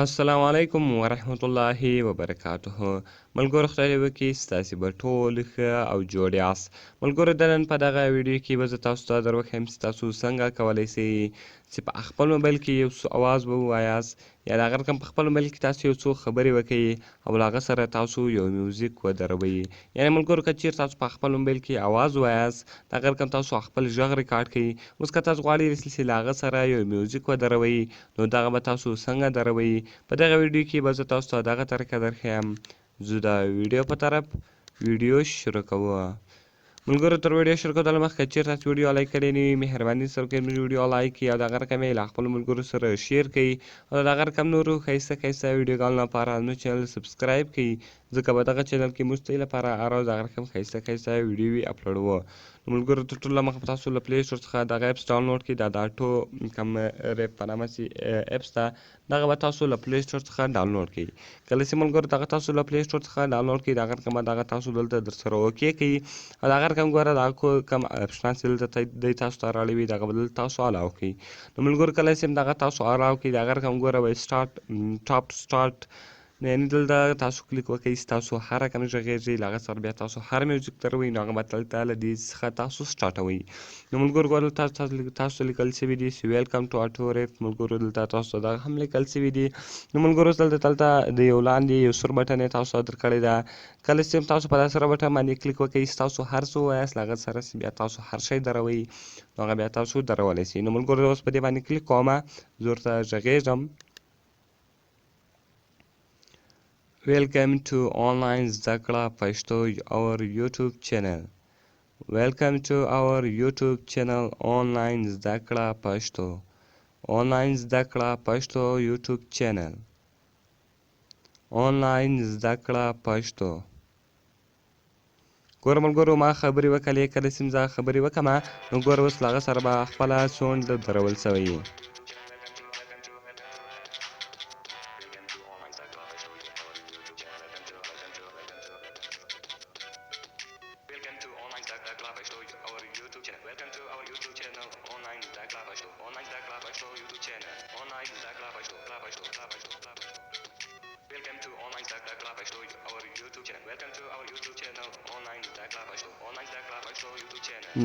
السلام علیکم ورحمت الله وبرکاته. ملګرو خدای دې وکړي ستاسې به ټول ښه او جوړ یاست. ملګرو د نن په دغه ویډیو کې به زه تاسو ته در وښیم چې تاسو څنګه کولی سئ چې په خپل موبایل کې یو څو اواز به ووایاست یا د هغه رقم په خپل موبایل کې تاسو یو څو خبرې وکئ او له هغه سره تاسو یو میوزیک ودروئ. یعنې ملګرو که چیرې تاسو په خپل موبایل کې اواز ووایاست د هغه رقم تاسو خپل غږ ریکارډ کړئ. اوس که تاسو غواړئ چې له هغه سره یو میوزیک ودروئ نو دغه به تاسو څنګه دروئ. په دغه ویډیو کې به زه تاسو ته دغه طریقه درښیم. زه د ویډیو په طرف ویډیو شروع کوو. ملګرو تر ویډیو شروع کولو مخکې که چیرې تاسو ویډیو لایک کړی نه وي مهرباني سره وکړئ زموږ ویډیو لایک کړئ او د هغه رقم یې له خپلو ملګرو سره شیر کړئ او د هغه رقم نورو ښایسته ښایسته ویډیوګانو لپاره زموږ چینل سبسکرایب کړئ ځکه په دغه چینل کې موږ ستاسو لپاره هر ورځ د هغه رقم ښایسته ښایسته ویډیوې اپلوډوو. نو ملګرو تر ټولو مخکې تاسو له پلی سټور څخه دغه اپس ډاونلوډ کړئ. دا د اټو کوم ریپ په نامه چې اپس ده دغه به تاسو له پلی سټور څخه ډاونلوډ کړئ. کله چې ملګرو دغه تاسو له پلی سټور څخه ډاونلوډ کړئ د هغه رقم دغه تاسو دلته درسره اوکې کړئ او د هغه رقم ګوره دغه کوم اپشنان چې دلته دی تاسو ته راړی وي دغه به دلته تاسو الاو کړئ. نو ملګرو کله چې دغه تاسو الاو کړئ د هغه رقم ګوره به ټاپ سټارټ یعنې دلته تاسو کلیک وکړئ چې تاسو هر رقم غږیږي له هغه سره بیا تاسو هر میوزیک دروئ نو هغه به دلته له دې څخه تاسو سټارټوئ. نو ملګرو ګوره تاسو لیکل شوي دي چې ویلکم ټو اټو ریپ. ملګرو دلته تاسو ته دغه هم لیکل شوي دي. نو ملګرو دلته د یو لاندې یو سور بټن یې تاسو ته درکړی ده. کله چې تاسو په دا سره بټن باندې کلیک وکړئ چې تاسو هر څه ووایاست له هغه سره بیا تاسو هر شی دروئ نو هغه بیا تاسو درولی سئ. نو ملګرو اوس په دې باندې کلیک کومه زه ورته غږیږم. Welcome to Online زده کړه پښتو our YouTube channel. Welcome to our YouTube channel Online زده کړه پښتو. Online زده کړه پښتو YouTube channel. Online زده کړه پښتو. ګوره ملګرو ما خبرې وکړلې کله چې زه خبرې وکړمه نو ګوره اوس له هغه سره به خپله سونډ درول سوی وي.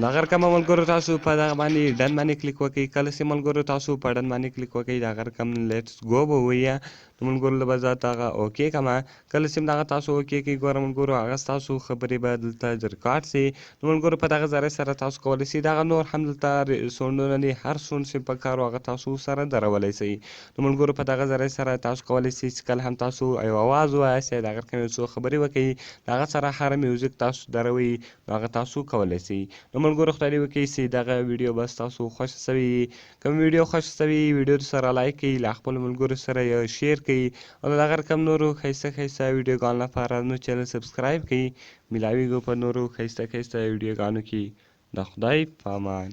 دغه رقم ملګرو تاسو په دغه باندې ډن باندې کلیک وکړئ. کله چې ملګرو تاسو په ډن باندې کلیک وکړئ د هغه رقم لیټس ګو به ووایه نو ملګرو به زه دغه اوکې کړمه. کله چې دغه تاسو اوکې کړئ ګوره ملګرو هغه ستاسو خبرې به دلته ریکارډ سي. نو ملګرو په دغه ذریعه سره تاسو کولی سئ دغه نور هم دلته سونډونه دي هر سونډ چې پکار و هغه تاسو سره درولی سئ. نو ملګرو په دغه ذریعه سره تاسو کولی سئ چې کله هم تاسو یو اواز ووایاست یا د هغه رقم یو څو خبرې وکړئ د هغه سره هر میوزیک تاسو دروئ نو هغه تاسو کولی سئ. نو ملګرو خدای دې وکړي چې دغه ویډیو به ستاسو خوښه سوې وي. کوم ویډیو خوښه سوې وي ویډیو سره لایک کړئ له خپلو ملګرو سره یې شیر کړئ او د هغه رقم نورو ښایسته ښایسته ویډیوګانو لپاره زموږ چینل سبسکرایب کړئ. میلاویږو په نورو ښایسته ښایسته ویډیوګانو کې. د خدای په امان.